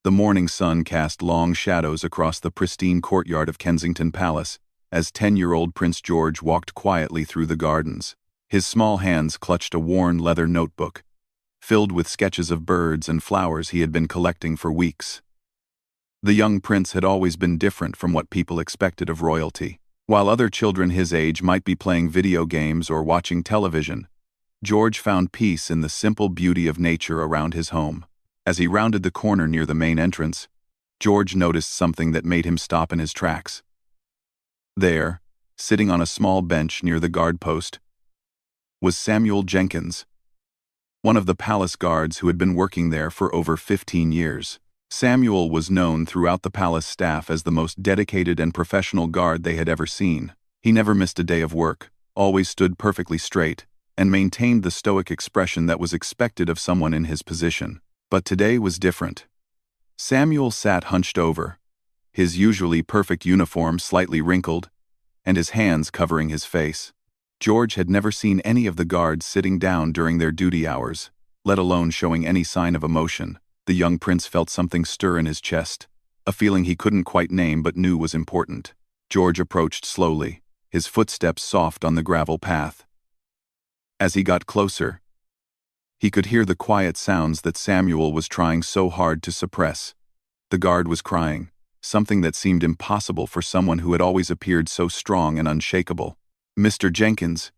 The morning sun cast long shadows across the pristine courtyard of Kensington Palace as 10-year-old Prince George walked quietly through the gardens. His small hands clutched a worn leather notebook, filled with sketches of birds and flowers he had been collecting for weeks. The young prince had always been different from what people expected of royalty. While other children his age might be playing video games or watching television, George found peace in the simple beauty of nature around his home. As he rounded the corner near the main entrance, George noticed something that made him stop in his tracks. There, sitting on a small bench near the guard post, was Samuel Jenkins, one of the palace guards who had been working there for over 15 years. Samuel was known throughout the palace staff as the most dedicated and professional guard they had ever seen. He never missed a day of work, always stood perfectly straight, and maintained the stoic expression that was expected of someone in his position. But today was different. Samuel sat hunched over, his usually perfect uniform slightly wrinkled, and his hands covering his face. George had never seen any of the guards sitting down during their duty hours, let alone showing any sign of emotion. The young prince felt something stir in his chest, a feeling he couldn't quite name but knew was important. George approached slowly, his footsteps soft on the gravel path. As he got closer, he could hear the quiet sounds that Samuel was trying so hard to suppress. The guard was crying, something that seemed impossible for someone who had always appeared so strong and unshakable. "Mr. Jenkins."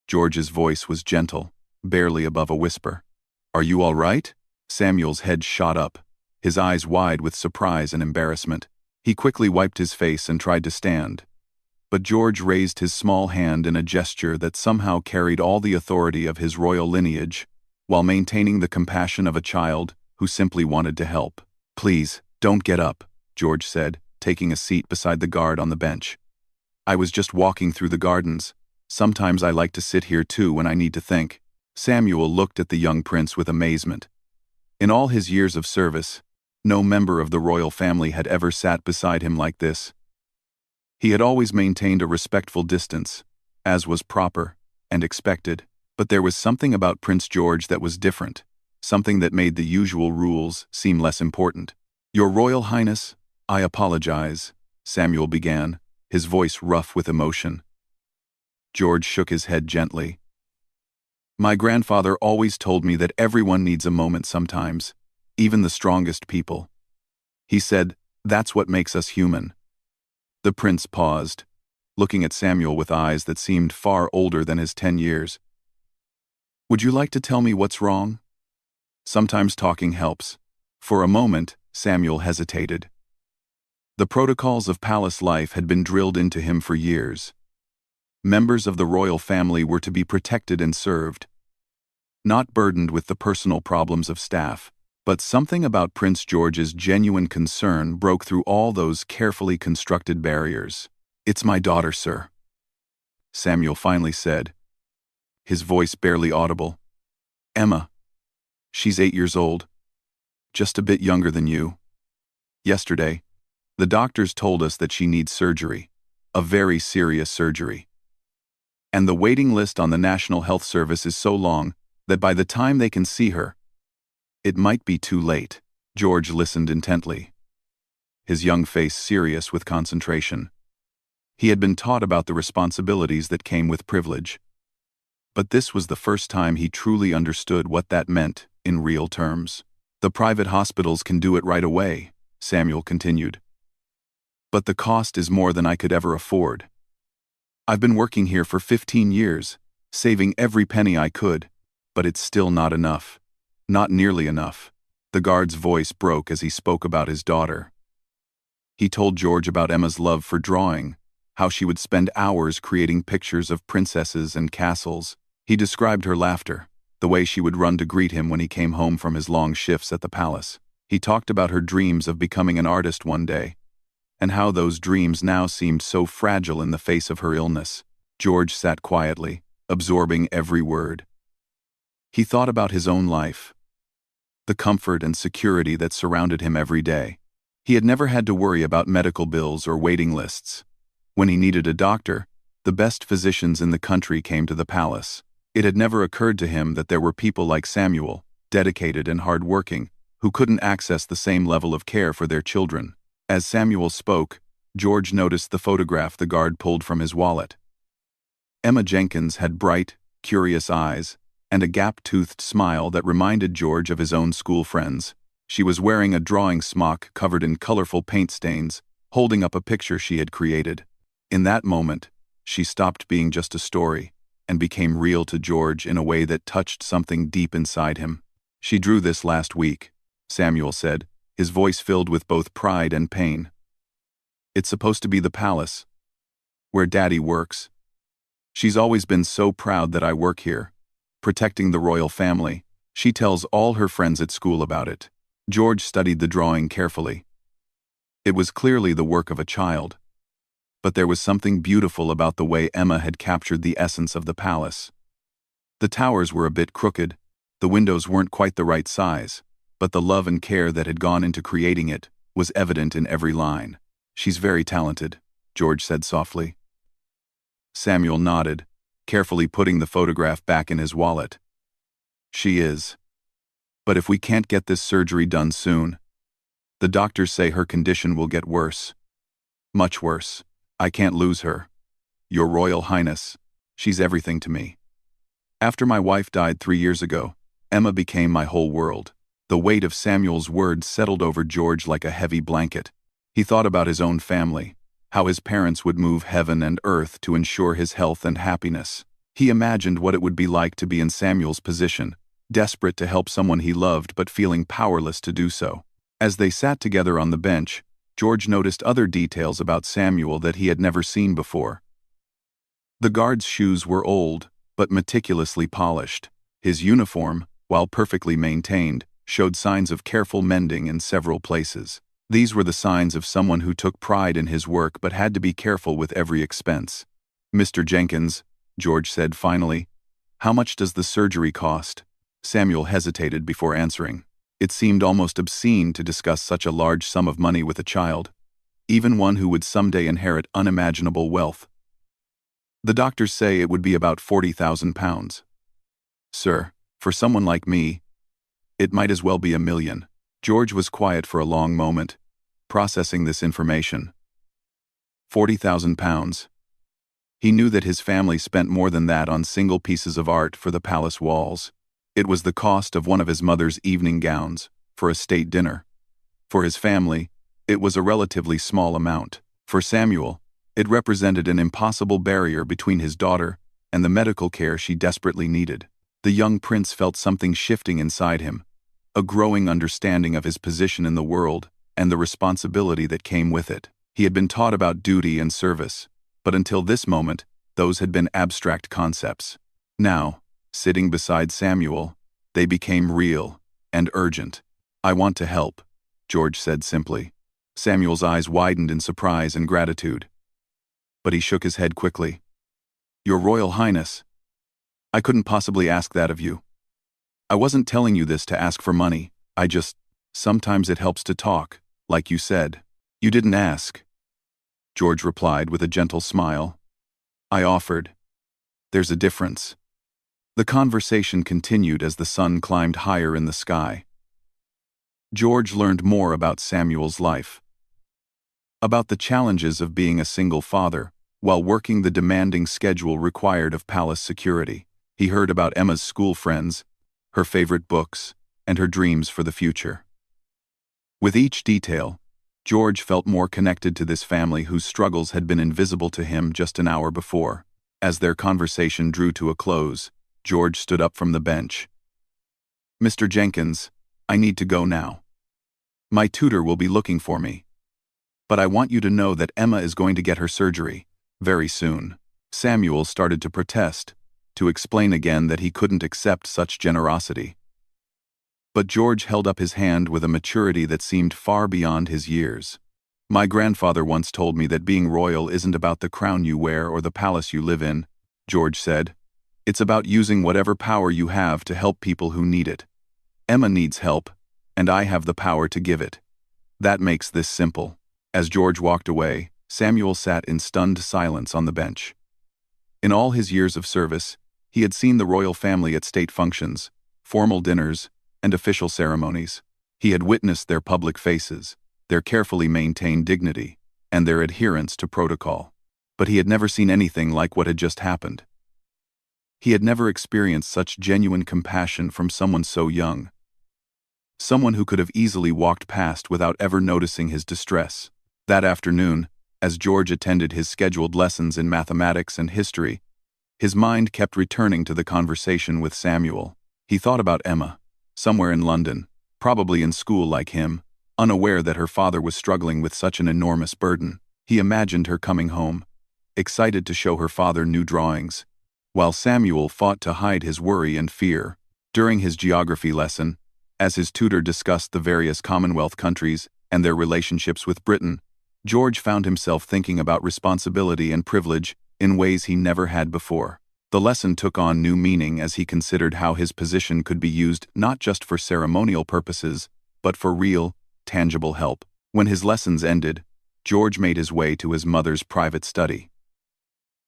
George's voice was gentle, barely above a whisper. "Are you all right?" Samuel's head shot up, his eyes wide with surprise and embarrassment. He quickly wiped his face and tried to stand, but George raised his small hand in a gesture that somehow carried all the authority of his royal lineage, while maintaining the compassion of a child who simply wanted to help. "Please, don't get up," George said, taking a seat beside the guard on the bench. "I was just walking through the gardens. Sometimes I like to sit here too when I need to think." Samuel looked at the young prince with amazement. In all his years of service, no member of the royal family had ever sat beside him like this. He had always maintained a respectful distance, as was proper and expected, but there was something about Prince George that was different, something that made the usual rules seem less important. "Your Royal Highness, I apologize," Samuel began, his voice rough with emotion. George shook his head gently. "My grandfather always told me that everyone needs a moment sometimes, even the strongest people. He said, that's what makes us human." The prince paused, looking at Samuel with eyes that seemed far older than his 10 years. "Would you like to tell me what's wrong? Sometimes talking helps." For a moment, Samuel hesitated. The protocols of palace life had been drilled into him for years. Members of the royal family were to be protected and served, not burdened with the personal problems of staff. But something about Prince George's genuine concern broke through all those carefully constructed barriers. "It's my daughter, sir," Samuel finally said, his voice barely audible. "Emma. She's 8 years old, just a bit younger than you. Yesterday, the doctors told us that she needs surgery, a very serious surgery. And the waiting list on the National Health Service is so long that by the time they can see her, it might be too late." George listened intently, his young face serious with concentration. He had been taught about the responsibilities that came with privilege, but this was the first time he truly understood what that meant in real terms. "The private hospitals can do it right away," Samuel continued. "But the cost is more than I could ever afford. I've been working here for 15 years, saving every penny I could, but it's still not enough. Not nearly enough." The guard's voice broke as he spoke about his daughter. He told George about Emma's love for drawing, how she would spend hours creating pictures of princesses and castles. He described her laughter, the way she would run to greet him when he came home from his long shifts at the palace. He talked about her dreams of becoming an artist one day, and how those dreams now seemed so fragile in the face of her illness. George sat quietly, absorbing every word. He thought about his own life, the comfort and security that surrounded him every day. He had never had to worry about medical bills or waiting lists. When he needed a doctor, the best physicians in the country came to the palace. It had never occurred to him that there were people like Samuel, dedicated and hard-working, who couldn't access the same level of care for their children. As Samuel spoke, George noticed the photograph the guard pulled from his wallet. Emma Jenkins had bright, curious eyes, and a gap-toothed smile that reminded George of his own school friends. She was wearing a drawing smock covered in colorful paint stains, holding up a picture she had created. In that moment, she stopped being just a story and became real to George in a way that touched something deep inside him. "She drew this last week," Samuel said, his voice filled with both pride and pain. "It's supposed to be the palace, where Daddy works. She's always been so proud that I work here, protecting the royal family. She tells all her friends at school about it." George studied the drawing carefully. It was clearly the work of a child, but there was something beautiful about the way Emma had captured the essence of the palace. The towers were a bit crooked, the windows weren't quite the right size, but the love and care that had gone into creating it was evident in every line. "She's very talented," George said softly. Samuel nodded, carefully putting the photograph back in his wallet. "She is. But if we can't get this surgery done soon, the doctors say her condition will get worse. Much worse. I can't lose her. Your Royal Highness, she's everything to me. After my wife died 3 years ago, Emma became my whole world." The weight of Samuel's words settled over George like a heavy blanket. He thought about his own family, how his parents would move heaven and earth to ensure his health and happiness. He imagined what it would be like to be in Samuel's position, desperate to help someone he loved but feeling powerless to do so. As they sat together on the bench, George noticed other details about Samuel that he had never seen before. The guard's shoes were old, but meticulously polished. His uniform, while perfectly maintained, showed signs of careful mending in several places. These were the signs of someone who took pride in his work but had to be careful with every expense. "Mr. Jenkins," George said finally, "how much does the surgery cost?" Samuel hesitated before answering. It seemed almost obscene to discuss such a large sum of money with a child, even one who would someday inherit unimaginable wealth. "The doctors say it would be about £40,000. Sir, for someone like me, it might as well be $1 million. George was quiet for a long moment, processing this information. £40,000. He knew that his family spent more than that on single pieces of art for the palace walls. It was the cost of one of his mother's evening gowns for a state dinner. For his family, it was a relatively small amount. For Samuel, it represented an impossible barrier between his daughter and the medical care she desperately needed. The young prince felt something shifting inside him, a growing understanding of his position in the world and the responsibility that came with it. He had been taught about duty and service, but until this moment, those had been abstract concepts. Now, sitting beside Samuel, they became real and urgent. "I want to help," George said simply. Samuel's eyes widened in surprise and gratitude, but he shook his head quickly. "Your Royal Highness, I couldn't possibly ask that of you. I wasn't telling you this to ask for money. Sometimes it helps to talk, like you said." "You didn't ask," George replied with a gentle smile. "I offered. There's a difference." The conversation continued as the sun climbed higher in the sky. George learned more about Samuel's life, about the challenges of being a single father while working the demanding schedule required of palace security. He heard about Emma's school friends, her favorite books, and her dreams for the future. With each detail, George felt more connected to this family whose struggles had been invisible to him just an hour before. As their conversation drew to a close, George stood up from the bench. "Mr. Jenkins, I need to go now. My tutor will be looking for me. But I want you to know that Emma is going to get her surgery very soon." Samuel started to protest, to explain again that he couldn't accept such generosity. But George held up his hand with a maturity that seemed far beyond his years. "My grandfather once told me that being royal isn't about the crown you wear or the palace you live in," George said. "It's about using whatever power you have to help people who need it. Emma needs help, and I have the power to give it. That makes this simple." As George walked away, Samuel sat in stunned silence on the bench. In all his years of service, he had seen the royal family at state functions, formal dinners, and official ceremonies. He had witnessed their public faces, their carefully maintained dignity, and their adherence to protocol. But he had never seen anything like what had just happened. He had never experienced such genuine compassion from someone so young. Someone who could have easily walked past without ever noticing his distress. That afternoon, as George attended his scheduled lessons in mathematics and history, his mind kept returning to the conversation with Samuel. He thought about Emma, somewhere in London, probably in school like him, unaware that her father was struggling with such an enormous burden. He imagined her coming home, excited to show her father new drawings, while Samuel fought to hide his worry and fear. During his geography lesson, as his tutor discussed the various Commonwealth countries and their relationships with Britain, George found himself thinking about responsibility and privilege in ways he never had before. The lesson took on new meaning as he considered how his position could be used not just for ceremonial purposes, but for real, tangible help. When his lessons ended, George made his way to his mother's private study.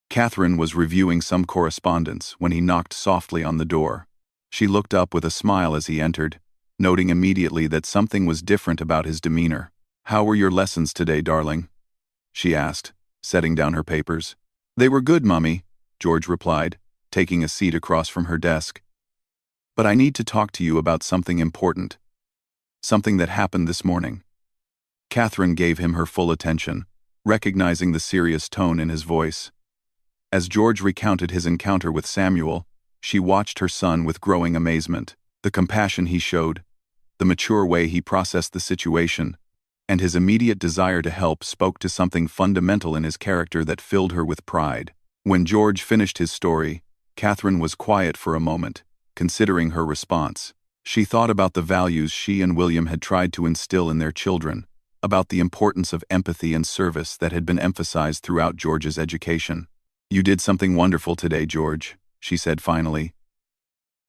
Catherine was reviewing some correspondence when he knocked softly on the door. She looked up with a smile as he entered, noting immediately that something was different about his demeanor. "How were your lessons today, darling?" she asked, setting down her papers. "They were good, Mummy," George replied, taking a seat across from her desk. "But I need to talk to you about something important. Something that happened this morning." Catherine gave him her full attention, recognizing the serious tone in his voice. As George recounted his encounter with Samuel, she watched her son with growing amazement. The compassion he showed, the mature way he processed the situation, and his immediate desire to help spoke to something fundamental in his character that filled her with pride. When George finished his story, Catherine was quiet for a moment, considering her response. She thought about the values she and William had tried to instill in their children, about the importance of empathy and service that had been emphasized throughout George's education. "You did something wonderful today, George," she said finally,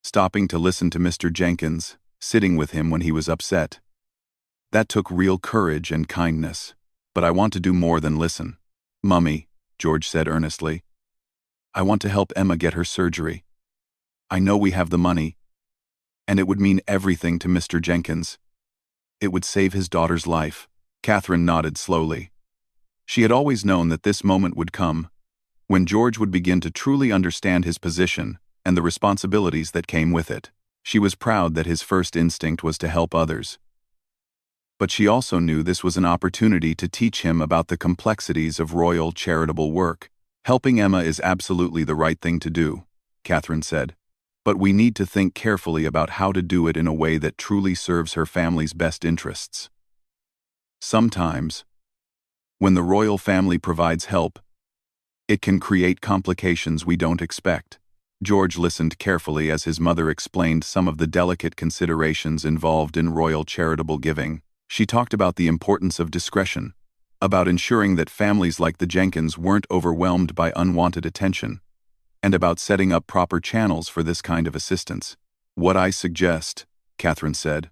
stopping to listen to Mr. Jenkins, sitting with him when he was upset. "That took real courage and kindness. But I want to do more than listen." "Mummy," George said earnestly, "I want to help Emma get her surgery. I know we have the money, and it would mean everything to Mr. Jenkins. It would save his daughter's life." Catherine nodded slowly. She had always known that this moment would come, when George would begin to truly understand his position and the responsibilities that came with it. She was proud that his first instinct was to help others. But she also knew this was an opportunity to teach him about the complexities of royal charitable work. "Helping Emma is absolutely the right thing to do," Catherine said. "But we need to think carefully about how to do it in a way that truly serves her family's best interests. Sometimes, when the royal family provides help, it can create complications we don't expect." George listened carefully as his mother explained some of the delicate considerations involved in royal charitable giving. She talked about the importance of discretion, about ensuring that families like the Jenkins weren't overwhelmed by unwanted attention, and about setting up proper channels for this kind of assistance. "What I suggest," Catherine said,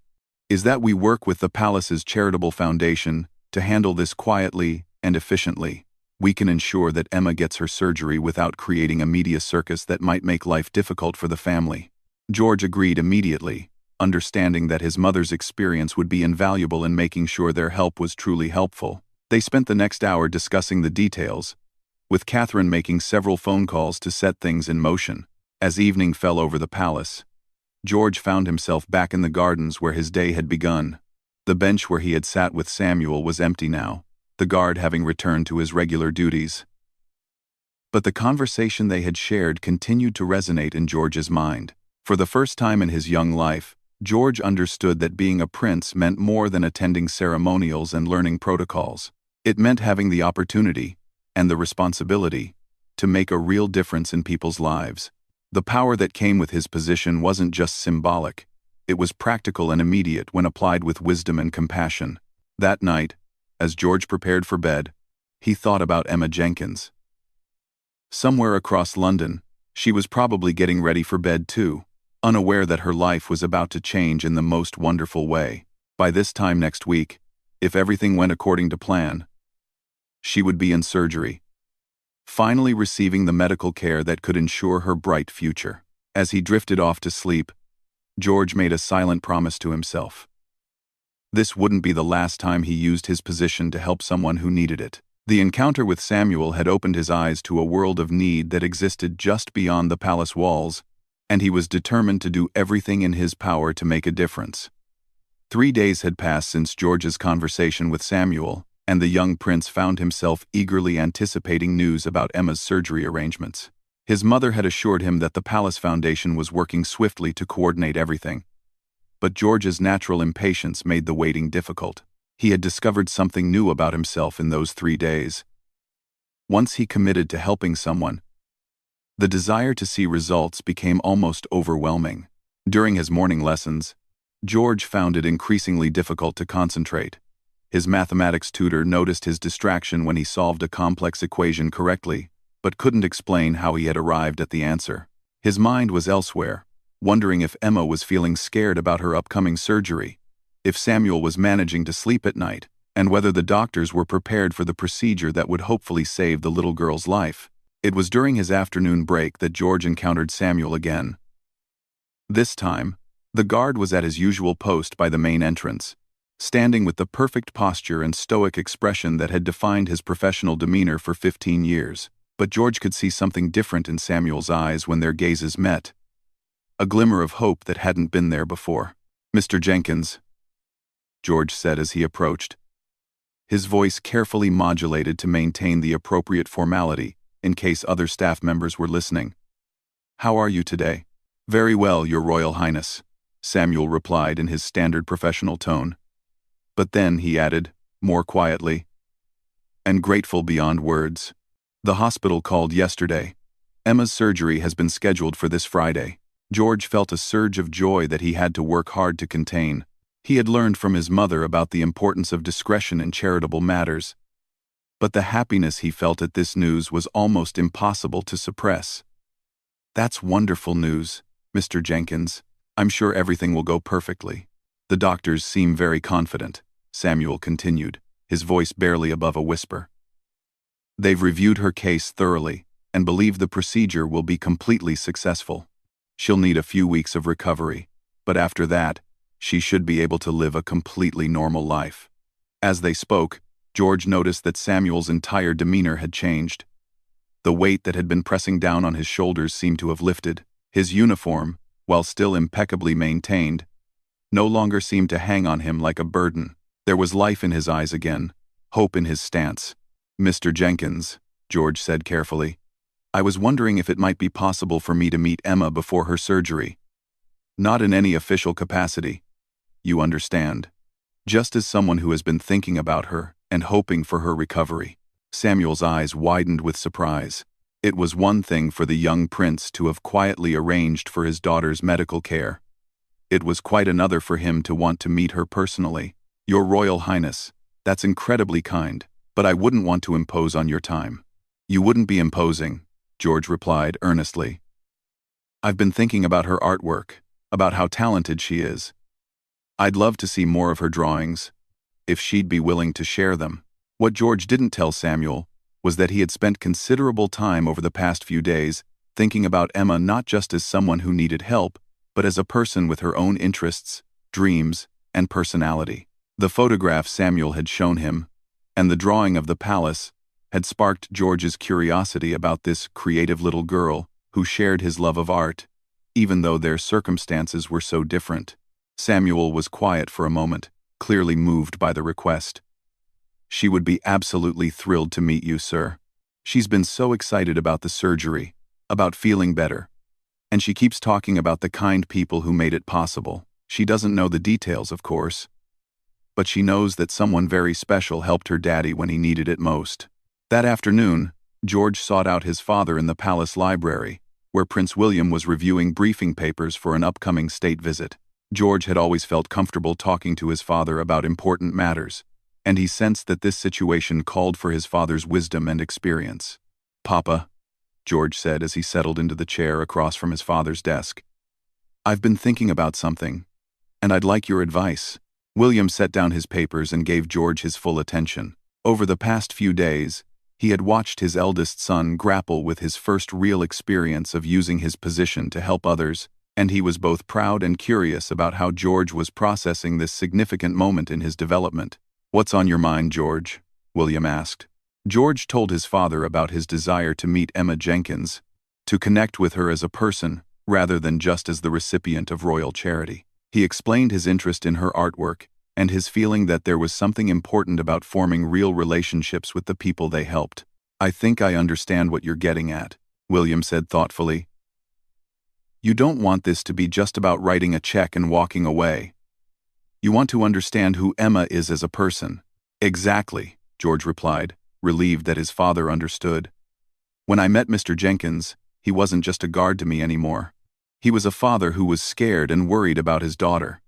"is that we work with the palace's charitable foundation to handle this quietly and efficiently. We can ensure that Emma gets her surgery without creating a media circus that might make life difficult for the family." George agreed immediately, understanding that his mother's experience would be invaluable in making sure their help was truly helpful. They spent the next hour discussing the details, with Catherine making several phone calls to set things in motion. As evening fell over the palace, George found himself back in the gardens where his day had begun. The bench where he had sat with Samuel was empty now, the guard having returned to his regular duties. But the conversation they had shared continued to resonate in George's mind. For the first time in his young life, George understood that being a prince meant more than attending ceremonials and learning protocols. It meant having the opportunity, and the responsibility, to make a real difference in people's lives. The power that came with his position wasn't just symbolic, it was practical and immediate when applied with wisdom and compassion. That night, as George prepared for bed, he thought about Emma Jenkins. Somewhere across London, she was probably getting ready for bed too, unaware that her life was about to change in the most wonderful way. By this time next week, if everything went according to plan, she would be in surgery, finally receiving the medical care that could ensure her bright future. As he drifted off to sleep, George made a silent promise to himself. This wouldn't be the last time he used his position to help someone who needed it. The encounter with Samuel had opened his eyes to a world of need that existed just beyond the palace walls, and he was determined to do everything in his power to make a difference. 3 days had passed since George's conversation with Samuel, and the young prince found himself eagerly anticipating news about Emma's surgery arrangements. His mother had assured him that the Palace Foundation was working swiftly to coordinate everything. But George's natural impatience made the waiting difficult. He had discovered something new about himself in those 3 days. Once he committed to helping someone, the desire to see results became almost overwhelming. During his morning lessons, George found it increasingly difficult to concentrate. His mathematics tutor noticed his distraction when he solved a complex equation correctly, but couldn't explain how he had arrived at the answer. His mind was elsewhere, wondering if Emma was feeling scared about her upcoming surgery, if Samuel was managing to sleep at night, and whether the doctors were prepared for the procedure that would hopefully save the little girl's life. It was during his afternoon break that George encountered Samuel again. This time, the guard was at his usual post by the main entrance, standing with the perfect posture and stoic expression that had defined his professional demeanor for 15 years. But George could see something different in Samuel's eyes when their gazes met. A glimmer of hope that hadn't been there before. "Mr. Jenkins," George said as he approached, his voice carefully modulated to maintain the appropriate formality in case other staff members were listening. "How are you today?" "Very well, Your Royal Highness," Samuel replied in his standard professional tone. But then he added, more quietly, "and grateful beyond words. The hospital called yesterday. Emma's surgery has been scheduled for this Friday." George felt a surge of joy that he had to work hard to contain. He had learned from his mother about the importance of discretion in charitable matters. But the happiness he felt at this news was almost impossible to suppress. "That's wonderful news, Mr. Jenkins. I'm sure everything will go perfectly." "The doctors seem very confident," Samuel continued, his voice barely above a whisper. "They've reviewed her case thoroughly and believe the procedure will be completely successful. She'll need a few weeks of recovery, but after that, she should be able to live a completely normal life." As they spoke, George noticed that Samuel's entire demeanor had changed. The weight that had been pressing down on his shoulders seemed to have lifted. His uniform, while still impeccably maintained, no longer seemed to hang on him like a burden. There was life in his eyes again, hope in his stance. "Mr. Jenkins," George said carefully, "I was wondering if it might be possible for me to meet Emma before her surgery. Not in any official capacity. You understand. Just as someone who has been thinking about her and hoping for her recovery." Samuel's eyes widened with surprise. It was one thing for the young prince to have quietly arranged for his daughter's medical care. It was quite another for him to want to meet her personally. "Your Royal Highness, that's incredibly kind, but I wouldn't want to impose on your time." "You wouldn't be imposing," George replied earnestly. "I've been thinking about her artwork, about how talented she is. I'd love to see more of her drawings, if she'd be willing to share them." What George didn't tell Samuel was that he had spent considerable time over the past few days thinking about Emma not just as someone who needed help, but as a person with her own interests, dreams, and personality. The photograph Samuel had shown him, and the drawing of the palace, had sparked George's curiosity about this creative little girl who shared his love of art, even though their circumstances were so different. Samuel was quiet for a moment, clearly moved by the request. "She would be absolutely thrilled to meet you, sir. She's been so excited about the surgery, about feeling better. And she keeps talking about the kind people who made it possible. She doesn't know the details, of course. But she knows that someone very special helped her daddy when he needed it most." That afternoon, George sought out his father in the palace library, where Prince William was reviewing briefing papers for an upcoming state visit. George had always felt comfortable talking to his father about important matters, and he sensed that this situation called for his father's wisdom and experience. "Papa," George said as he settled into the chair across from his father's desk, "I've been thinking about something, and I'd like your advice." William set down his papers and gave George his full attention. Over the past few days, he had watched his eldest son grapple with his first real experience of using his position to help others and he was both proud and curious about how George was processing this significant moment in his development. "What's on your mind, George?" William asked. George told his father about his desire to meet Emma Jenkins, to connect with her as a person, rather than just as the recipient of royal charity. He explained his interest in her artwork, and his feeling that there was something important about forming real relationships with the people they helped. "I think I understand what you're getting at," William said thoughtfully. "You don't want this to be just about writing a check and walking away. You want to understand who Emma is as a person." "Exactly," George replied, relieved that his father understood. "When I met Mr. Jenkins, he wasn't just a guard to me anymore. He was a father who was scared and worried about his daughter.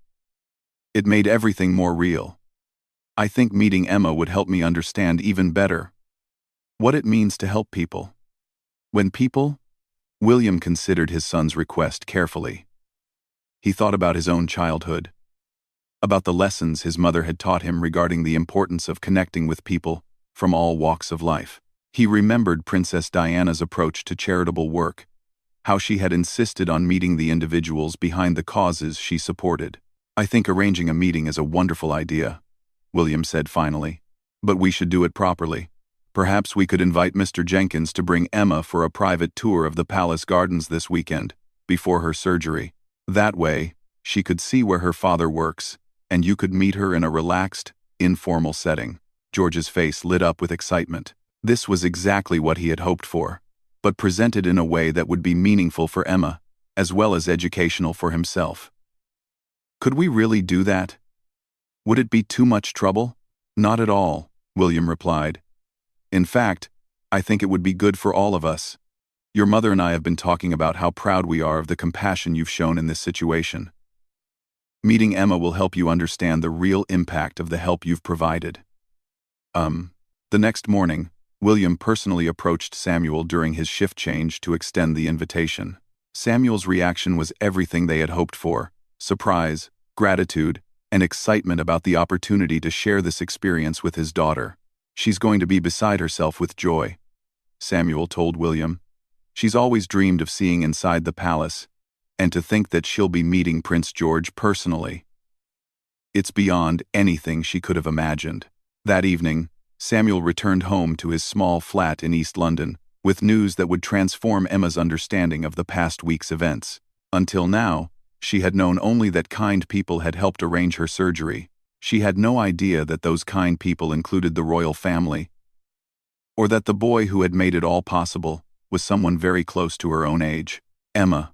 It made everything more real. I think meeting Emma would help me understand even better what it means to help people. When people—" William considered his son's request carefully. He thought about his own childhood, about the lessons his mother had taught him regarding the importance of connecting with people from all walks of life. He remembered Princess Diana's approach to charitable work, how she had insisted on meeting the individuals behind the causes she supported. "I think arranging a meeting is a wonderful idea," William said finally. "But we should do it properly. Perhaps we could invite Mr. Jenkins to bring Emma for a private tour of the palace gardens this weekend, before her surgery. That way, she could see where her father works, and you could meet her in a relaxed, informal setting." George's face lit up with excitement. This was exactly what he had hoped for, but presented in a way that would be meaningful for Emma, as well as educational for himself. "Could we really do that? Would it be too much trouble?" "Not at all," William replied. "In fact, I think it would be good for all of us. Your mother and I have been talking about how proud we are of the compassion you've shown in this situation. Meeting Emma will help you understand the real impact of the help you've provided." The next morning, William personally approached Samuel during his shift change to extend the invitation. Samuel's reaction was everything they had hoped for: surprise, gratitude, and excitement about the opportunity to share this experience with his daughter. "She's going to be beside herself with joy," Samuel told William. "She's always dreamed of seeing inside the palace, and to think that she'll be meeting Prince George personally. It's beyond anything she could have imagined." That evening, Samuel returned home to his small flat in East London, with news that would transform Emma's understanding of the past week's events. Until now, she had known only that kind people had helped arrange her surgery. She had no idea that those kind people included the royal family, or that the boy who had made it all possible was someone very close to her own age. "Emma,"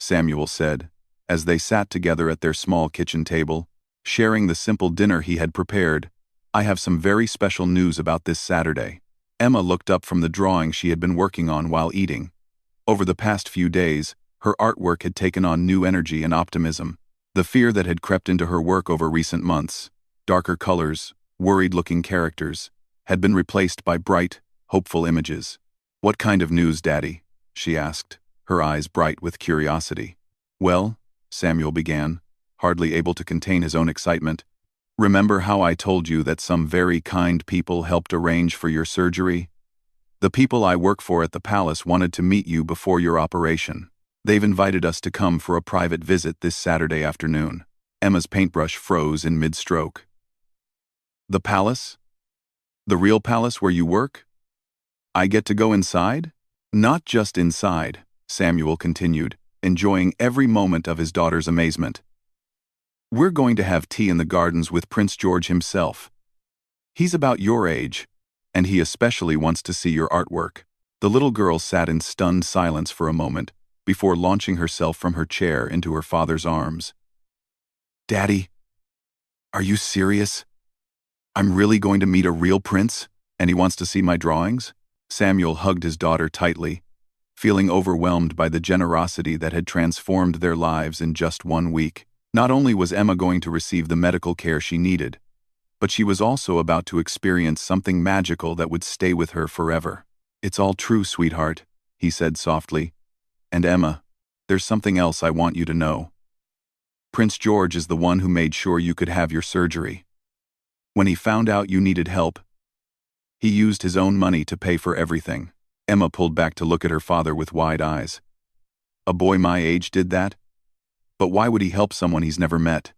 Samuel said, as they sat together at their small kitchen table, sharing the simple dinner he had prepared, "I have some very special news about this Saturday." Emma looked up from the drawing she had been working on while eating. Over the past few days, her artwork had taken on new energy and optimism. The fear that had crept into her work over recent months, darker colors, worried-looking characters, had been replaced by bright, hopeful images. "What kind of news, Daddy?" she asked, her eyes bright with curiosity. "Well," Samuel began, hardly able to contain his own excitement, "remember how I told you that some very kind people helped arrange for your surgery? The people I work for at the palace wanted to meet you before your operation. They've invited us to come for a private visit this Saturday afternoon." Emma's paintbrush froze in mid-stroke. "The palace? The real palace where you work? I get to go inside?" "Not just inside," Samuel continued, enjoying every moment of his daughter's amazement. "We're going to have tea in the gardens with Prince George himself. He's about your age, and he especially wants to see your artwork." The little girl sat in stunned silence for a moment, before launching herself from her chair into her father's arms. "Daddy, are you serious? I'm really going to meet a real prince, and he wants to see my drawings?" Samuel hugged his daughter tightly, feeling overwhelmed by the generosity that had transformed their lives in just 1 week. Not only was Emma going to receive the medical care she needed, but she was also about to experience something magical that would stay with her forever. "It's all true, sweetheart," he said softly. "And Emma, there's something else I want you to know. Prince George is the one who made sure you could have your surgery. When he found out you needed help, he used his own money to pay for everything." Emma pulled back to look at her father with wide eyes. "A boy my age did that?" But why would he help someone he's never met?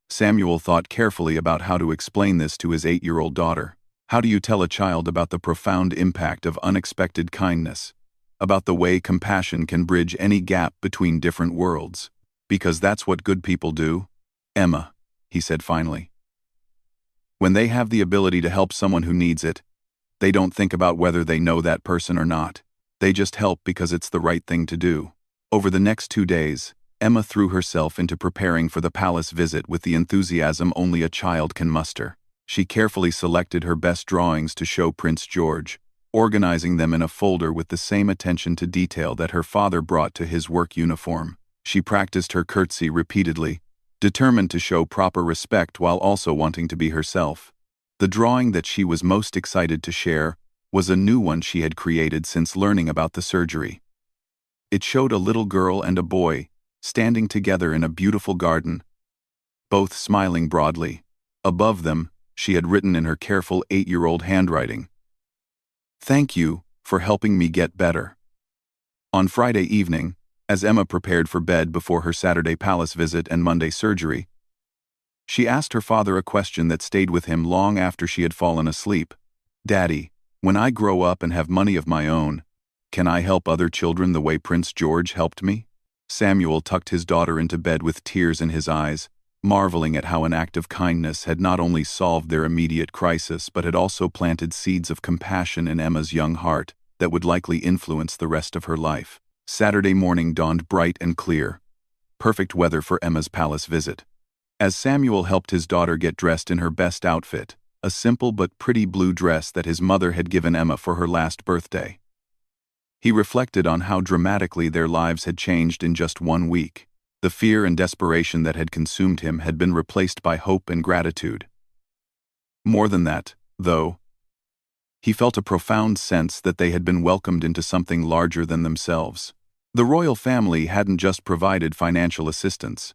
Samuel thought carefully about how to explain this to his 8-year-old daughter. How do you tell a child about the profound impact of unexpected kindness? About the way compassion can bridge any gap between different worlds? Because that's what good people do. Emma, he said finally. When they have the ability to help someone who needs it, they don't think about whether they know that person or not. They just help because it's the right thing to do. Over the next 2 days, Emma threw herself into preparing for the palace visit with the enthusiasm only a child can muster. She carefully selected her best drawings to show Prince George, organizing them in a folder with the same attention to detail that her father brought to his work uniform. She practiced her curtsy repeatedly, determined to show proper respect while also wanting to be herself. The drawing that she was most excited to share was a new one she had created since learning about the surgery. It showed a little girl and a boy standing together in a beautiful garden, both smiling broadly. Above them, she had written in her careful 8-year-old handwriting, "Thank you for helping me get better." On Friday evening, as Emma prepared for bed before her Saturday palace visit and Monday surgery, she asked her father a question that stayed with him long after she had fallen asleep. "Daddy, when I grow up and have money of my own, can I help other children the way Prince George helped me?" Samuel tucked his daughter into bed with tears in his eyes, marveling at how an act of kindness had not only solved their immediate crisis but had also planted seeds of compassion in Emma's young heart that would likely influence the rest of her life. Saturday morning dawned bright and clear, perfect weather for Emma's palace visit. As Samuel helped his daughter get dressed in her best outfit, a simple but pretty blue dress that his mother had given Emma for her last birthday, he reflected on how dramatically their lives had changed in just 1 week. The fear and desperation that had consumed him had been replaced by hope and gratitude. More than that, though, he felt a profound sense that they had been welcomed into something larger than themselves. The royal family hadn't just provided financial assistance.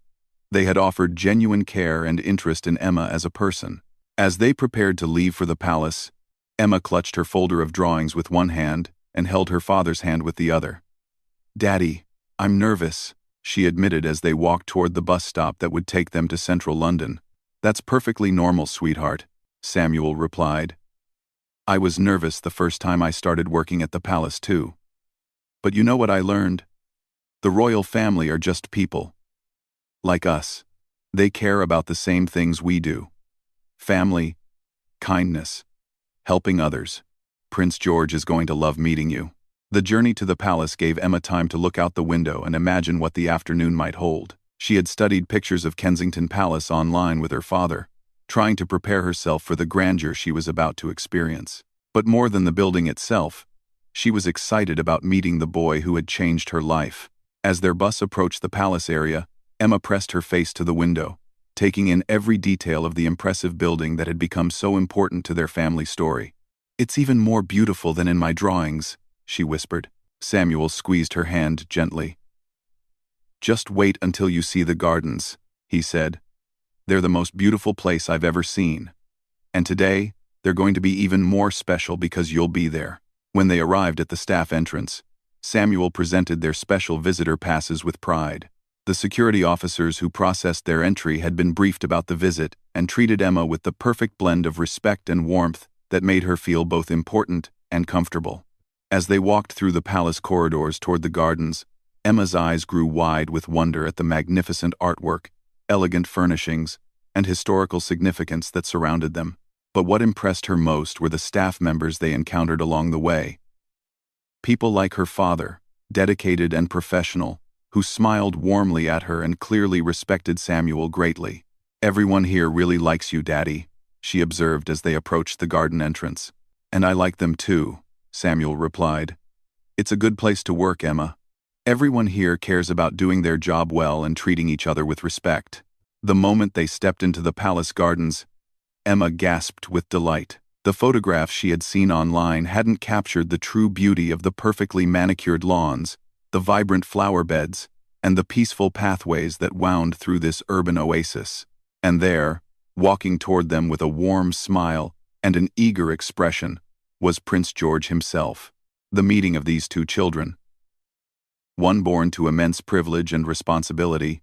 They had offered genuine care and interest in Emma as a person. As they prepared to leave for the palace, Emma clutched her folder of drawings with one hand and held her father's hand with the other. "Daddy, I'm nervous," she admitted as they walked toward the bus stop that would take them to central London. "That's perfectly normal, sweetheart," Samuel replied. "I was nervous the first time I started working at the palace too. But you know what I learned? The royal family are just people. Like us. They care about the same things we do. Family, kindness, helping others. Prince George is going to love meeting you." The journey to the palace gave Emma time to look out the window and imagine what the afternoon might hold. She had studied pictures of Kensington Palace online with her father, trying to prepare herself for the grandeur she was about to experience. But more than the building itself, she was excited about meeting the boy who had changed her life. As their bus approached the palace area, Emma pressed her face to the window, taking in every detail of the impressive building that had become so important to their family story. "It's even more beautiful than in my drawings," she whispered. Samuel squeezed her hand gently. "Just wait until you see the gardens," he said. "They're the most beautiful place I've ever seen. And today, they're going to be even more special because you'll be there." When they arrived at the staff entrance, Samuel presented their special visitor passes with pride. The security officers who processed their entry had been briefed about the visit and treated Emma with the perfect blend of respect and warmth that made her feel both important and comfortable. As they walked through the palace corridors toward the gardens, Emma's eyes grew wide with wonder at the magnificent artwork, elegant furnishings, and historical significance that surrounded them. But what impressed her most were the staff members they encountered along the way. People like her father, dedicated and professional, who smiled warmly at her and clearly respected Samuel greatly. "Everyone here really likes you, Daddy," she observed as they approached the garden entrance. "And I like them too," Samuel replied. "It's a good place to work, Emma. Everyone here cares about doing their job well and treating each other with respect." The moment they stepped into the palace gardens, Emma gasped with delight. The photographs she had seen online hadn't captured the true beauty of the perfectly manicured lawns, the vibrant flower beds, and the peaceful pathways that wound through this urban oasis. And there, walking toward them with a warm smile and an eager expression, was Prince George himself. The meeting of these two children, one born to immense privilege and responsibility,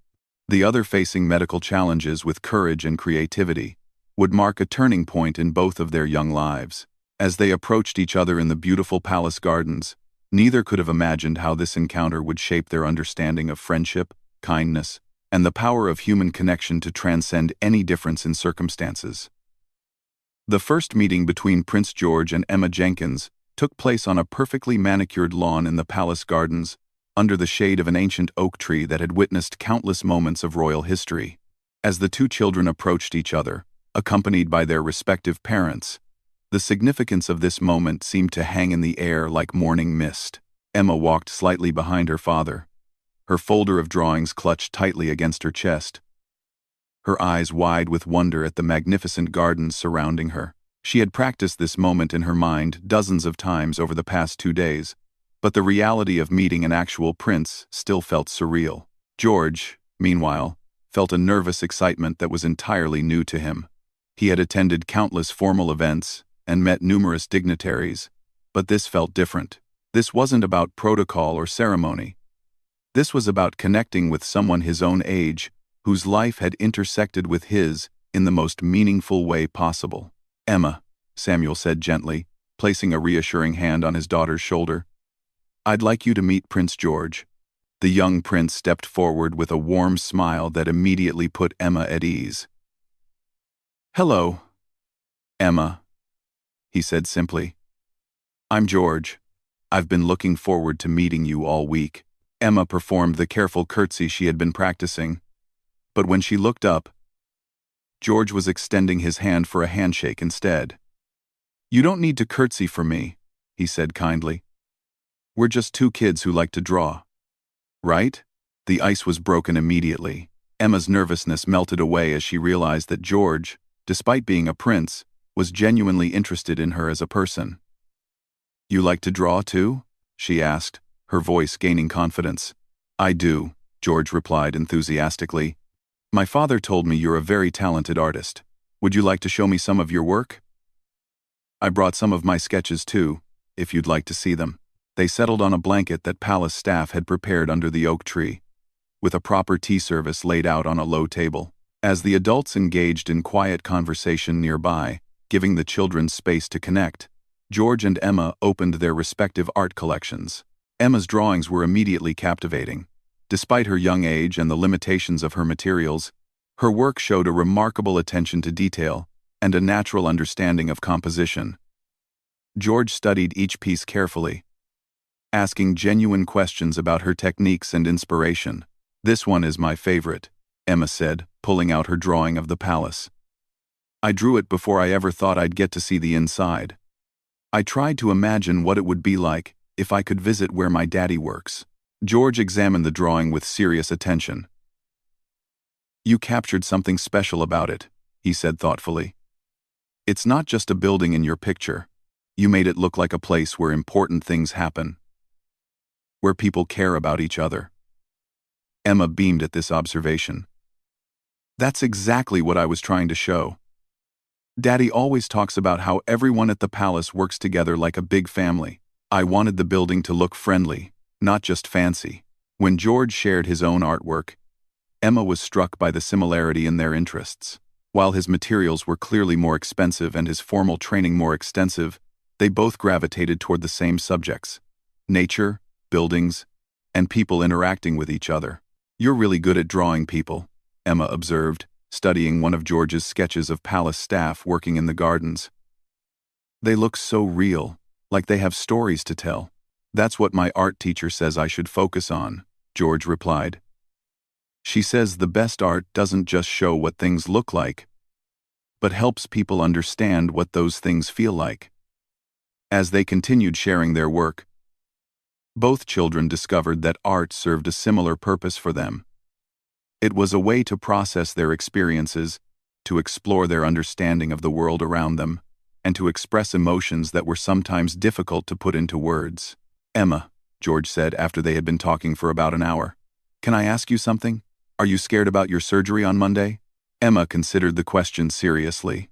The other facing medical challenges with courage and creativity, would mark a turning point in both of their young lives. As they approached each other in the beautiful palace gardens, neither could have imagined how this encounter would shape their understanding of friendship, kindness, and the power of human connection to transcend any difference in circumstances. The first meeting between Prince George and Emma Jenkins took place on a perfectly manicured lawn in the palace gardens, under the shade of an ancient oak tree that had witnessed countless moments of royal history. As the two children approached each other, accompanied by their respective parents, the significance of this moment seemed to hang in the air like morning mist. Emma walked slightly behind her father, her folder of drawings clutched tightly against her chest, her eyes wide with wonder at the magnificent gardens surrounding her. She had practiced this moment in her mind dozens of times over the past 2 days, but the reality of meeting an actual prince still felt surreal. George, meanwhile, felt a nervous excitement that was entirely new to him. He had attended countless formal events and met numerous dignitaries, but this felt different. This wasn't about protocol or ceremony. This was about connecting with someone his own age, whose life had intersected with his in the most meaningful way possible. "Emma," Samuel said gently, placing a reassuring hand on his daughter's shoulder, "I'd like you to meet Prince George." The young prince stepped forward with a warm smile that immediately put Emma at ease. "Hello, Emma," he said simply. "I'm George. I've been looking forward to meeting you all week." Emma performed the careful curtsy she had been practicing, but when she looked up, George was extending his hand for a handshake instead. "You don't need to curtsy for me," he said kindly. "We're just two kids who like to draw. Right?" The ice was broken immediately. Emma's nervousness melted away as she realized that George, despite being a prince, was genuinely interested in her as a person. "You like to draw too?" she asked, her voice gaining confidence. "I do," George replied enthusiastically. "My father told me you're a very talented artist. Would you like to show me some of your work? I brought some of my sketches too, if you'd like to see them." They settled on a blanket that palace staff had prepared under the oak tree, with a proper tea service laid out on a low table. As the adults engaged in quiet conversation nearby, giving the children space to connect, George and Emma opened their respective art collections. Emma's drawings were immediately captivating. Despite her young age and the limitations of her materials, her work showed a remarkable attention to detail and a natural understanding of composition. George studied each piece carefully, asking genuine questions about her techniques and inspiration. "This one is my favorite," Emma said, pulling out her drawing of the palace. "I drew it before I ever thought I'd get to see the inside. I tried to imagine what it would be like if I could visit where my daddy works." George examined the drawing with serious attention. "You captured something special about it," he said thoughtfully. "It's not just a building in your picture. You made it look like a place where important things happen, where people care about each other." Emma beamed at this observation. "That's exactly what I was trying to show. Daddy always talks about how everyone at the palace works together like a big family. I wanted the building to look friendly, not just fancy." When George shared his own artwork, Emma was struck by the similarity in their interests. While his materials were clearly more expensive and his formal training more extensive, they both gravitated toward the same subjects: nature, buildings, and people interacting with each other. "You're really good at drawing people," Emma observed, studying one of George's sketches of palace staff working in the gardens. "They look so real, like they have stories to tell." "That's what my art teacher says I should focus on," George replied. "She says the best art doesn't just show what things look like, but helps people understand what those things feel like." As they continued sharing their work, both children discovered that art served a similar purpose for them. It was a way to process their experiences, to explore their understanding of the world around them, and to express emotions that were sometimes difficult to put into words. "Emma," George said after they had been talking for about an hour, "can I ask you something? Are you scared about your surgery on Monday?" Emma considered the question seriously.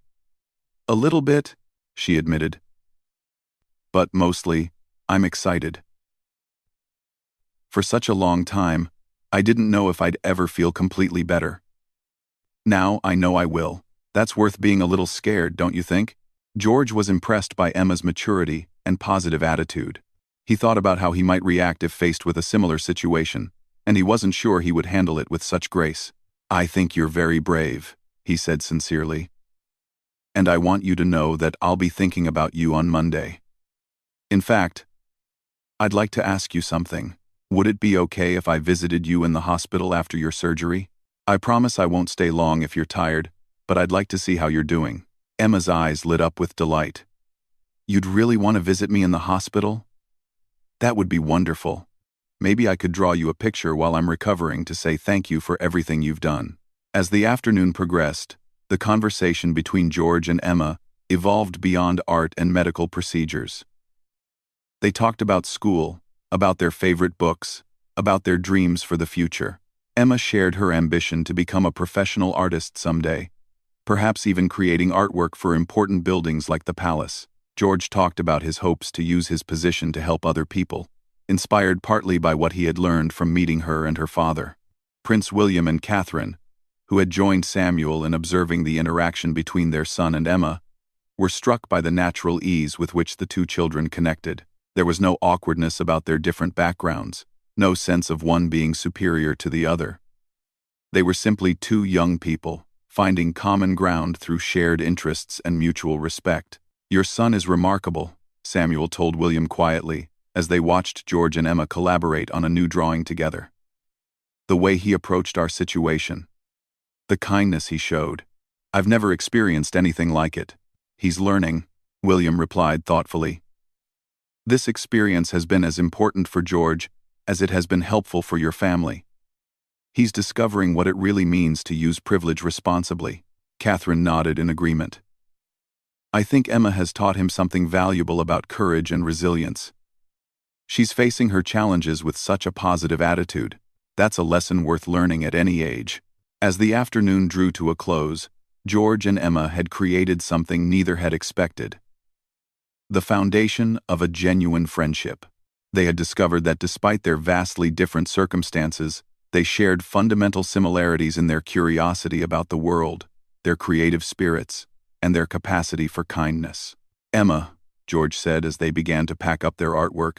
"A little bit," she admitted. "But mostly, I'm excited. For such a long time, I didn't know if I'd ever feel completely better. Now I know I will. That's worth being a little scared, don't you think? George was impressed by Emma's maturity and positive attitude. He thought about how he might react if faced with a similar situation, and he wasn't sure he would handle it with such grace. I think you're very brave, he said sincerely. And I want you to know that I'll be thinking about you on Monday. In fact, I'd like to ask you something. Would it be okay if I visited you in the hospital after your surgery? I promise I won't stay long if you're tired, but I'd like to see how you're doing. Emma's eyes lit up with delight. You'd really want to visit me in the hospital? That would be wonderful. Maybe I could draw you a picture while I'm recovering to say thank you for everything you've done. As the afternoon progressed, the conversation between George and Emma evolved beyond art and medical procedures. They talked about school, about their favorite books, about their dreams for the future. Emma shared her ambition to become a professional artist someday, perhaps even creating artwork for important buildings like the palace. George talked about his hopes to use his position to help other people, inspired partly by what he had learned from meeting her and her father. Prince William and Catherine, who had joined Samuel in observing the interaction between their son and Emma, were struck by the natural ease with which the two children connected. There was no awkwardness about their different backgrounds, no sense of one being superior to the other. They were simply two young people, finding common ground through shared interests and mutual respect. Your son is remarkable, Samuel told William quietly, as they watched George and Emma collaborate on a new drawing together. The way he approached our situation, the kindness he showed. I've never experienced anything like it. He's learning, William replied thoughtfully. This experience has been as important for George as it has been helpful for your family. He's discovering what it really means to use privilege responsibly. Catherine nodded in agreement. I think Emma has taught him something valuable about courage and resilience. She's facing her challenges with such a positive attitude. That's a lesson worth learning at any age. As the afternoon drew to a close, George and Emma had created something neither had expected. The foundation of a genuine friendship. They had discovered that despite their vastly different circumstances, they shared fundamental similarities in their curiosity about the world, their creative spirits, and their capacity for kindness. Emma, George said as they began to pack up their artwork,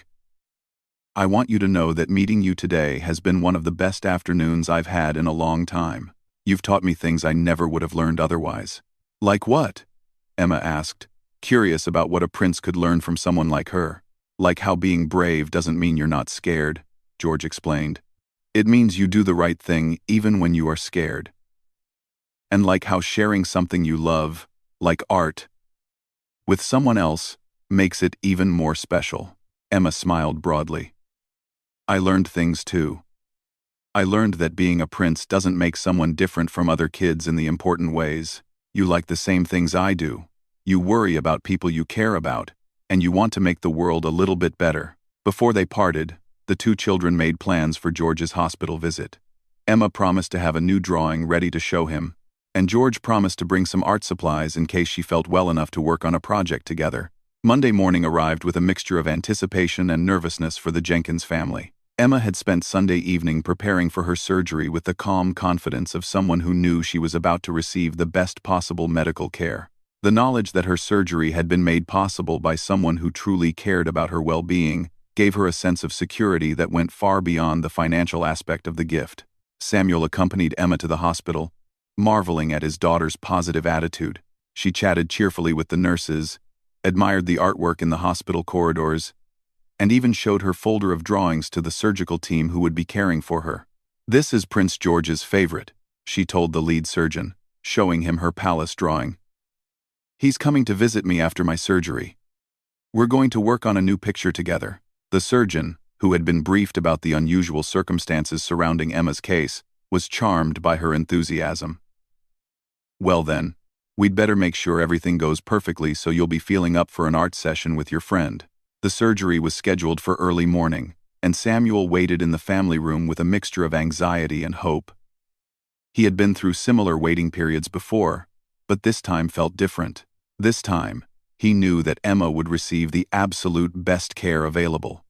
I want you to know that meeting you today has been one of the best afternoons I've had in a long time. You've taught me things I never would have learned otherwise. Like what? Emma asked, curious about what a prince could learn from someone like her. Like how being brave doesn't mean you're not scared, George explained. It means you do the right thing even when you are scared. And like how sharing something you love, like art, with someone else makes it even more special. Emma smiled broadly. I learned things too. I learned that being a prince doesn't make someone different from other kids in the important ways. You like the same things I do. You worry about people you care about, and you want to make the world a little bit better. Before they parted, the two children made plans for George's hospital visit. Emma promised to have a new drawing ready to show him, and George promised to bring some art supplies in case she felt well enough to work on a project together. Monday morning arrived with a mixture of anticipation and nervousness for the Jenkins family. Emma had spent Sunday evening preparing for her surgery with the calm confidence of someone who knew she was about to receive the best possible medical care. The knowledge that her surgery had been made possible by someone who truly cared about her well-being gave her a sense of security that went far beyond the financial aspect of the gift. Samuel accompanied Emma to the hospital, marveling at his daughter's positive attitude. She chatted cheerfully with the nurses, admired the artwork in the hospital corridors, and even showed her folder of drawings to the surgical team who would be caring for her. This is Prince George's favorite, she told the lead surgeon, showing him her palace drawing. He's coming to visit me after my surgery. We're going to work on a new picture together. The surgeon, who had been briefed about the unusual circumstances surrounding Emma's case, was charmed by her enthusiasm. Well then, we'd better make sure everything goes perfectly so you'll be feeling up for an art session with your friend. The surgery was scheduled for early morning, and Samuel waited in the family room with a mixture of anxiety and hope. He had been through similar waiting periods before, but this time felt different. This time, he knew that Emma would receive the absolute best care available.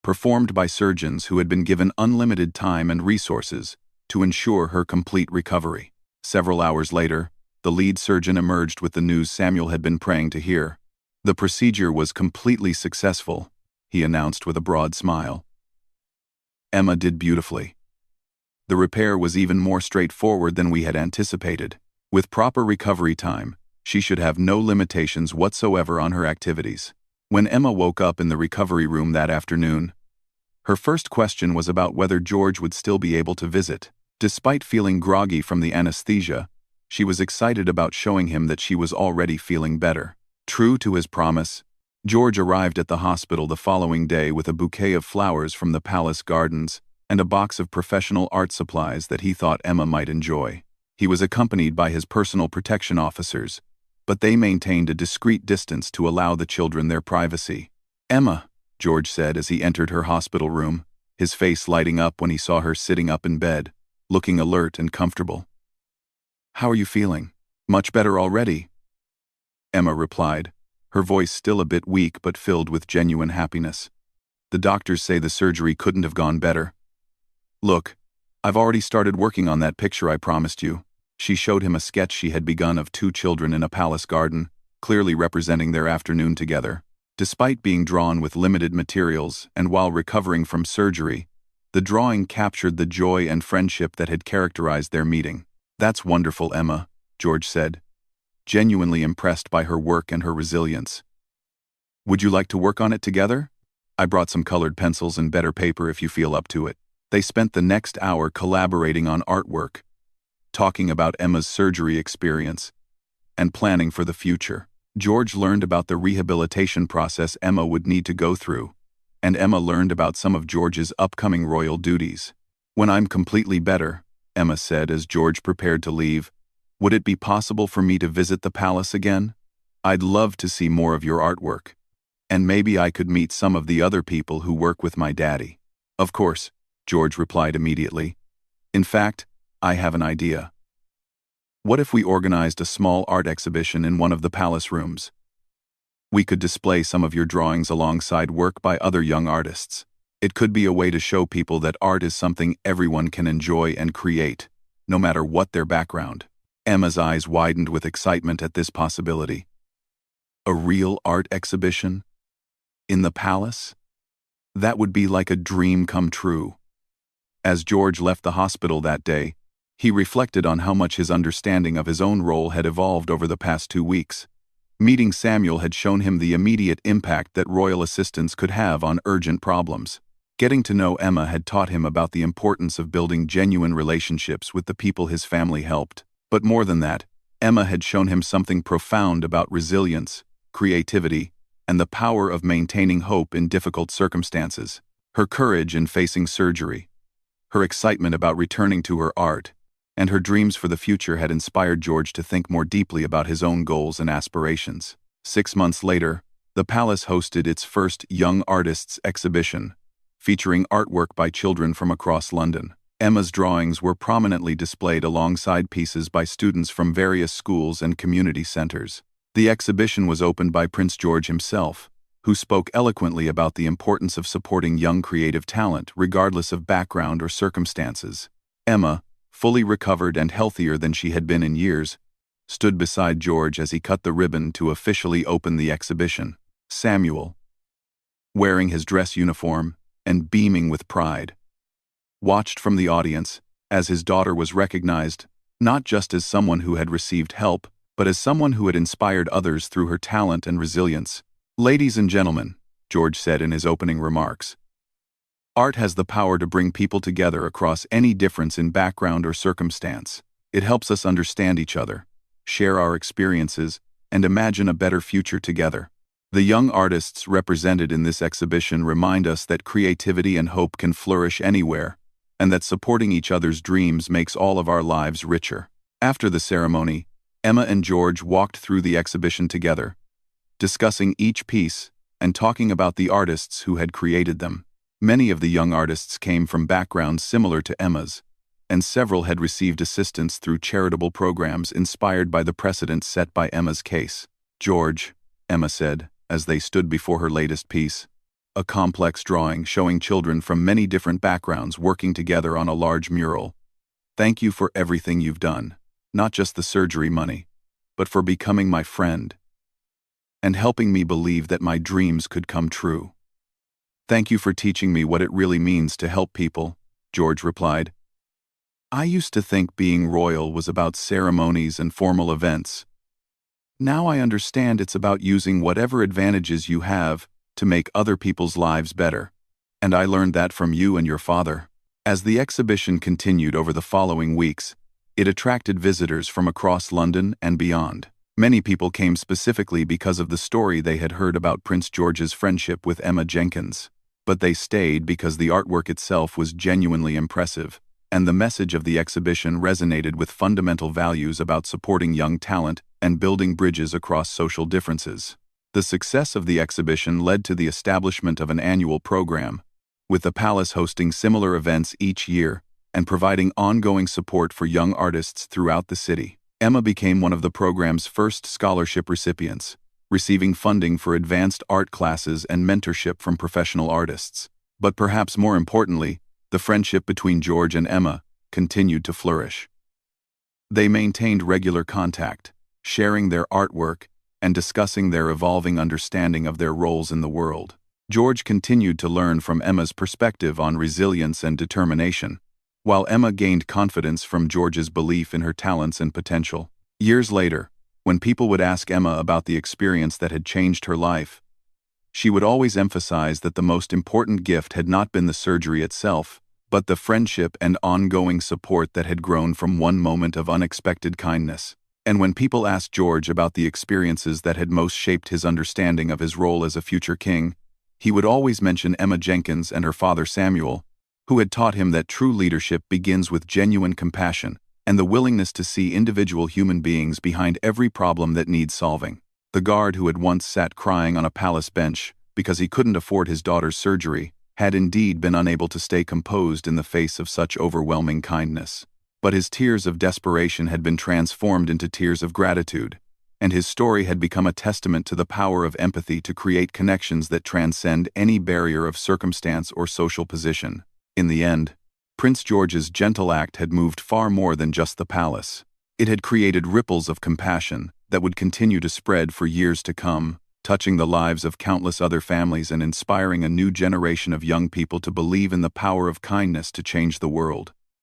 performed by surgeons who had been given unlimited time and resources to ensure her complete recovery. Several hours later, the lead surgeon emerged with the news Samuel had been praying to hear. "The procedure was completely successful," he announced with a broad smile. "Emma did beautifully. The repair was even more straightforward than we had anticipated. With proper recovery time, she should have no limitations whatsoever on her activities." When Emma woke up in the recovery room that afternoon, her first question was about whether George would still be able to visit. Despite feeling groggy from the anesthesia, she was excited about showing him that she was already feeling better. True to his promise, George arrived at the hospital the following day with a bouquet of flowers from the palace gardens and a box of professional art supplies that he thought Emma might enjoy. He was accompanied by his personal protection officers, but they maintained a discreet distance to allow the children their privacy. "Emma," George said as he entered her hospital room, his face lighting up when he saw her sitting up in bed, looking alert and comfortable. "How are you feeling? Much better already?" Emma replied, her voice still a bit weak but filled with genuine happiness. "The doctors say the surgery couldn't have gone better. Look, I've already started working on that picture I promised you." She showed him a sketch she had begun of two children in a palace garden, clearly representing their afternoon together. Despite being drawn with limited materials and while recovering from surgery, the drawing captured the joy and friendship that had characterized their meeting. "That's wonderful, Emma," George said, genuinely impressed by her work and her resilience. "Would you like to work on it together? I brought some colored pencils and better paper if you feel up to it." They spent the next hour collaborating on artwork, talking about Emma's surgery experience, and planning for the future. George learned about the rehabilitation process Emma would need to go through, and Emma learned about some of George's upcoming royal duties. "When I'm completely better," Emma said as George prepared to leave, "would it be possible for me to visit the palace again? I'd love to see more of your artwork. And maybe I could meet some of the other people who work with my daddy." "Of course," George replied immediately. "In fact, I have an idea. What if we organized a small art exhibition in one of the palace rooms? We could display some of your drawings alongside work by other young artists. It could be a way to show people that art is something everyone can enjoy and create, no matter what their background." Emma's eyes widened with excitement at this possibility. A real art exhibition? In the palace? That would be like a dream come true. As George left the hospital that day, he reflected on how much his understanding of his own role had evolved over the past 2 weeks. Meeting Samuel had shown him the immediate impact that royal assistance could have on urgent problems. Getting to know Emma had taught him about the importance of building genuine relationships with the people his family helped. But more than that, Emma had shown him something profound about resilience, creativity, and the power of maintaining hope in difficult circumstances. Her courage in facing surgery, her excitement about returning to her art, and her dreams for the future had inspired George to think more deeply about his own goals and aspirations. 6 months later, the palace hosted its first Young Artists exhibition, featuring artwork by children from across London. Emma's drawings were prominently displayed alongside pieces by students from various schools and community centers. The exhibition was opened by Prince George himself, who spoke eloquently about the importance of supporting young creative talent regardless of background or circumstances. Emma, fully recovered and healthier than she had been in years, stood beside George as he cut the ribbon to officially open the exhibition. Samuel, wearing his dress uniform and beaming with pride, watched from the audience as his daughter was recognized not just as someone who had received help, but as someone who had inspired others through her talent and resilience. "Ladies and gentlemen," George said in his opening remarks, "art has the power to bring people together across any difference in background or circumstance. It helps us understand each other, share our experiences, and imagine a better future together. The young artists represented in this exhibition remind us that creativity and hope can flourish anywhere, and that supporting each other's dreams makes all of our lives richer." After the ceremony, Emma and George walked through the exhibition together, discussing each piece and talking about the artists who had created them. Many of the young artists came from backgrounds similar to Emma's, and several had received assistance through charitable programs inspired by the precedent set by Emma's case. "George," Emma said, as they stood before her latest piece, a complex drawing showing children from many different backgrounds working together on a large mural. Thank you for everything you've done, not just the surgery money, but for becoming my friend and helping me believe that my dreams could come true. Thank you for teaching me what it really means to help people, George replied. I used to think being royal was about ceremonies and formal events. Now I understand it's about using whatever advantages you have to make other people's lives better. And I learned that from you and your father. As the exhibition continued over the following weeks, it attracted visitors from across London and beyond. Many people came specifically because of the story they had heard about Prince George's friendship with Emma Jenkins. But they stayed because the artwork itself was genuinely impressive, and the message of the exhibition resonated with fundamental values about supporting young talent and building bridges across social differences. The success of the exhibition led to the establishment of an annual program, with the palace hosting similar events each year and providing ongoing support for young artists throughout the city. Emma became one of the program's first scholarship recipients, receiving funding for advanced art classes and mentorship from professional artists. But perhaps more importantly, the friendship between George and Emma continued to flourish. They maintained regular contact, sharing their artwork and discussing their evolving understanding of their roles in the world. George continued to learn from Emma's perspective on resilience and determination, while Emma gained confidence from George's belief in her talents and potential. Years later, when people would ask Emma about the experience that had changed her life, she would always emphasize that the most important gift had not been the surgery itself, but the friendship and ongoing support that had grown from one moment of unexpected kindness. And when people asked George about the experiences that had most shaped his understanding of his role as a future king, he would always mention Emma Jenkins and her father Samuel, who had taught him that true leadership begins with genuine compassion and the willingness to see individual human beings behind every problem that needs solving. The guard who had once sat crying on a palace bench because he couldn't afford his daughter's surgery had indeed been unable to stay composed in the face of such overwhelming kindness. But his tears of desperation had been transformed into tears of gratitude, and his story had become a testament to the power of empathy to create connections that transcend any barrier of circumstance or social position. In the end, Prince George's gentle act had moved far more than just the palace. It had created ripples of compassion that would continue to spread for years to come, touching the lives of countless other families and inspiring a new generation of young people to believe in the power of kindness to change the world.